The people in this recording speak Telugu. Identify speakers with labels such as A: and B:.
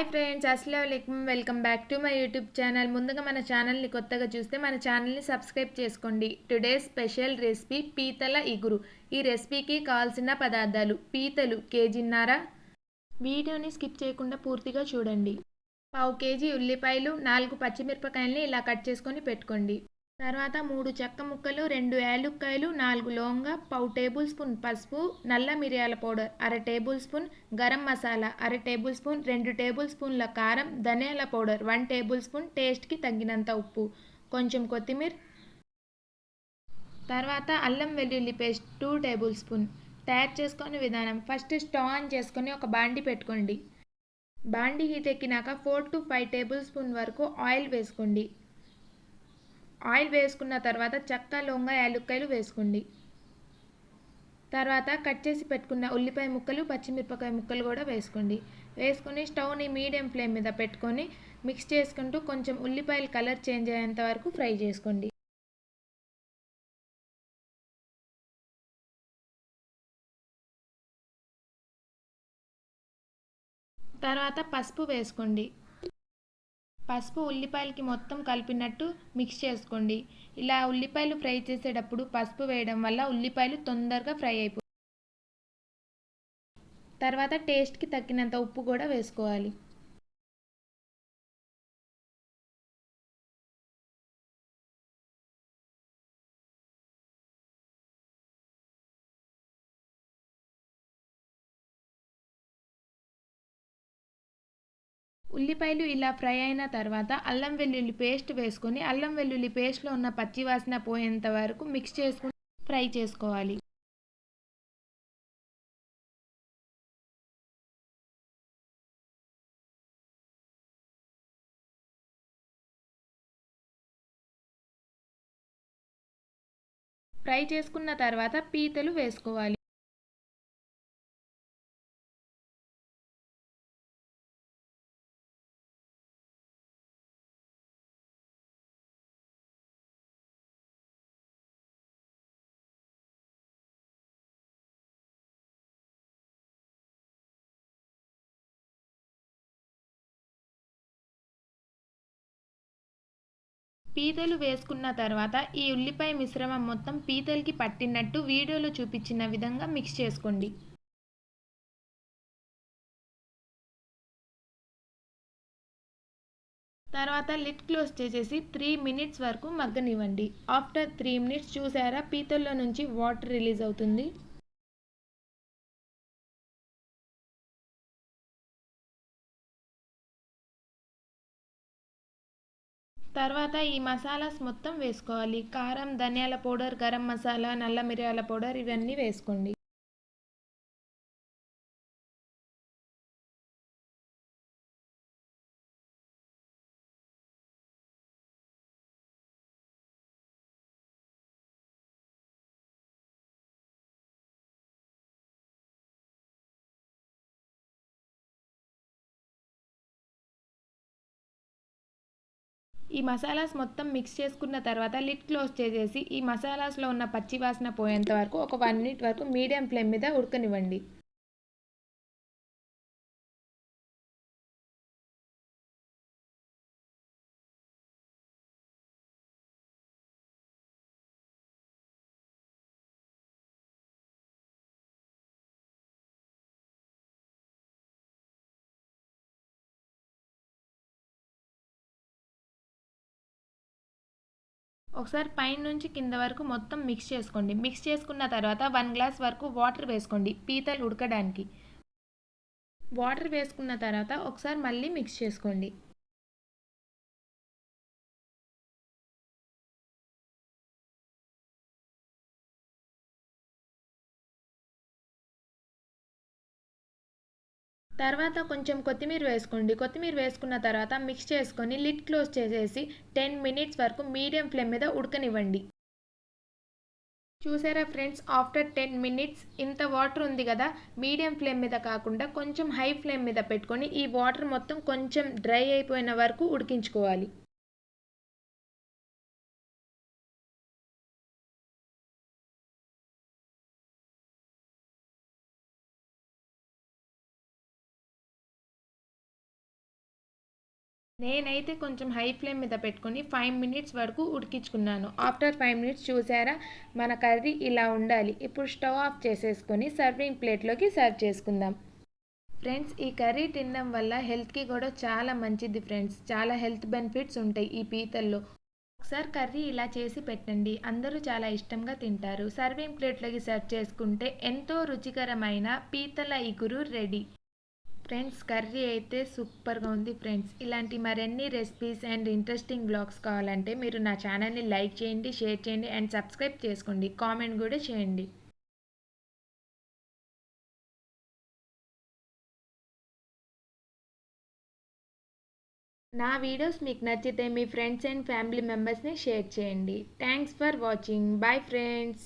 A: హాయ్ ఫ్రెండ్స్, అస్సలాముఅలైకుం. Welcome back to my YouTube channel. ముందుగా మన ఛానల్ని కొత్తగా చూస్తే మన ఛానల్ని సబ్స్క్రైబ్ చేసుకోండి. టుడే స్పెషల్ రెసిపీ పీతల ఇగురు. ఈ రెసిపీకి కావాల్సిన పదార్థాలు: పీతలు కేజీన్నర. వీడియోని స్కిప్ చేయకుండా పూర్తిగా చూడండి. పావు కేజీ ఉల్లిపాయలు, 4 పచ్చిమిరపకాయలని ఇలా కట్ చేసుకొని పెట్టుకోండి. తర్వాత 3 చెక్క ముక్కలు, 2 యాలుక్కాయలు, 4 లవంగ, పావు టేబుల్ స్పూన్ పసుపు, నల్ల మిరియాల పౌడర్ అర టేబుల్ స్పూన్, గరం మసాలా అర టేబుల్ స్పూన్, 2 టేబుల్ స్పూన్ల కారం, ధనియాల పౌడర్ 1 టేబుల్ స్పూన్, టేస్ట్కి తగినంత ఉప్పు, కొంచెం కొత్తిమీర. తర్వాత అల్లం వెల్లుల్లి పేస్ట్ 2 టేబుల్ స్పూన్. తయారు చేసుకునే విధానం: ఫస్ట్ స్టవ్ ఆన్ చేసుకొని ఒక బాండి పెట్టుకోండి. బాండి హీట్ ఎక్కినాక 4 to 5 టేబుల్ స్పూన్ వరకు ఆయిల్ వేసుకోండి. ఆయిల్ వేసుకున్న తర్వాత చెక్క, లవంగ, యాలుక్కాయలు వేసుకోండి. తర్వాత కట్ చేసి పెట్టుకున్న ఉల్లిపాయ ముక్కలు, పచ్చిమిరపకాయ ముక్కలు కూడా వేసుకోండి. వేసుకొని స్టవ్ని మీడియం ఫ్లేమ్ మీద పెట్టుకొని మిక్స్ చేసుకుంటూ కొంచెం ఉల్లిపాయలు కలర్ చేంజ్ అయ్యేంత వరకు ఫ్రై చేసుకోండి. తర్వాత పసుపు వేసుకోండి. పసుపు ఉల్లిపాయలకి మొత్తం కలిపినట్టు మిక్స్ చేసుకోండి. ఇలా ఉల్లిపాయలు ఫ్రై చేసేటప్పుడు పసుపు వేయడం వల్ల ఉల్లిపాయలు తొందరగా ఫ్రై అయిపోతాయి. తర్వాత టేస్ట్కి తగినంత ఉప్పు కూడా వేసుకోవాలి. ఉల్లిపాయలు ఇలా ఫ్రై అయిన తర్వాత అల్లం వెల్లుల్లి పేస్ట్ వేసుకొని అల్లం వెల్లుల్లి పేస్ట్లో ఉన్న పచ్చివాసన పోయేంత వరకు మిక్స్ చేసుకుని ఫ్రై చేసుకోవాలి. ఫ్రై చేసుకున్న తర్వాత పీతలు వేసుకోవాలి. పీతలు వేసుకున్న తర్వాత ఈ ఉల్లిపాయ మిశ్రమం మొత్తం పీతలకి పట్టినట్టు వీడియోలో చూపించిన విధంగా మిక్స్ చేసుకోండి. తర్వాత లిడ్ క్లోజ్ చేసేసి 3 మినిట్స్ వరకు మగ్గనివ్వండి. ఆఫ్టర్ 3 మినిట్స్ చూసారా, పీతల్లో నుంచి వాటర్ రిలీజ్ అవుతుంది. తర్వాత ఈ మసాలాస్ మొత్తం వేసుకోవాలి. కారం, ధనియాల పౌడర్, గరం మసాలా, నల్ల మిరియాల పౌడర్ ఇవన్నీ వేసుకోండి. ఈ మసాలాస్ మొత్తం మిక్స్ చేసుకున్న తర్వాత లిడ్ క్లోజ్ చేసేసి ఈ మసాలాస్లో ఉన్న పచ్చి వాసన పోయేంత వరకు ఒక 1 మినిట్ వరకు మీడియం ఫ్లేమ్ మీద ఉడకనివ్వండి. ఒకసారి పైన నుంచి కింద వరకు మొత్తం మిక్స్ చేసుకోండి. మిక్స్ చేసుకున్న తర్వాత 1 గ్లాస్ వరకు వాటర్ వేసుకోండి పీతలు ఉడకడానికి. వాటర్ వేసుకున్న తర్వాత ఒకసారి మళ్ళీ మిక్స్ చేసుకోండి. తర్వాత కొంచెం కొత్తిమీర వేసుకోండి. కొత్తిమీర వేసుకున్న తర్వాత మిక్స్ చేసుకొని లిడ్ క్లోజ్ చేసేసి 10 మినిట్స్ వరకు మీడియం ఫ్లేమ్ మీద ఉడకనివ్వండి. చూసారా ఫ్రెండ్స్, ఆఫ్టర్ 10 మినిట్స్ ఇంత వాటర్ ఉంది కదా, మీడియం ఫ్లేమ్ మీద కాకుండా కొంచెం హై ఫ్లేమ్ మీద పెట్టుకొని ఈ వాటర్ మొత్తం కొంచెం డ్రై అయిపోయిన వరకు ఉడికించుకోవాలి. నేనైతే కొంచెం హై ఫ్లేమ్ మీద పెట్టుకొని 5 మినిట్స్ వరకు ఉడికించుకున్నాను. ఆఫ్టర్ 5 మినిట్స్ చూసారా, మన కర్రీ ఇలా ఉండాలి. ఇప్పుడు స్టవ్ ఆఫ్ చేసేసుకొని సర్వింగ్ ప్లేట్లోకి సర్వ్ చేసుకుందాం. ఫ్రెండ్స్, ఈ కర్రీ తినడం వల్ల హెల్త్కి కూడా చాలా మంచిది ఫ్రెండ్స్. చాలా హెల్త్ బెనిఫిట్స్ ఉంటాయి ఈ పీతల్లో. ఒకసారి కర్రీ ఇలా చేసి పెట్టండి, అందరూ చాలా ఇష్టంగా తింటారు. సర్వింగ్ ప్లేట్లోకి సర్వ్ చేసుకుంటే ఎంతో రుచికరమైన పీతల ఇగురు రెడీ. ఫ్రెండ్స్, కర్రీ అయితే సూపర్గా ఉంది ఫ్రెండ్స్. ఇలాంటి మరిన్ని రెసిపీస్ అండ్ ఇంట్రెస్టింగ్ బ్లాగ్స్ కావాలంటే మీరు నా ఛానల్ని లైక్ చేయండి, షేర్ చేయండి అండ్ సబ్స్క్రైబ్ చేసుకోండి. కామెంట్ కూడా చేయండి. నా వీడియోస్ మీకు నచ్చితే మీ ఫ్రెండ్స్ అండ్ ఫ్యామిలీ మెంబర్స్ని షేర్ చేయండి. Thanks for watching. Bye friends.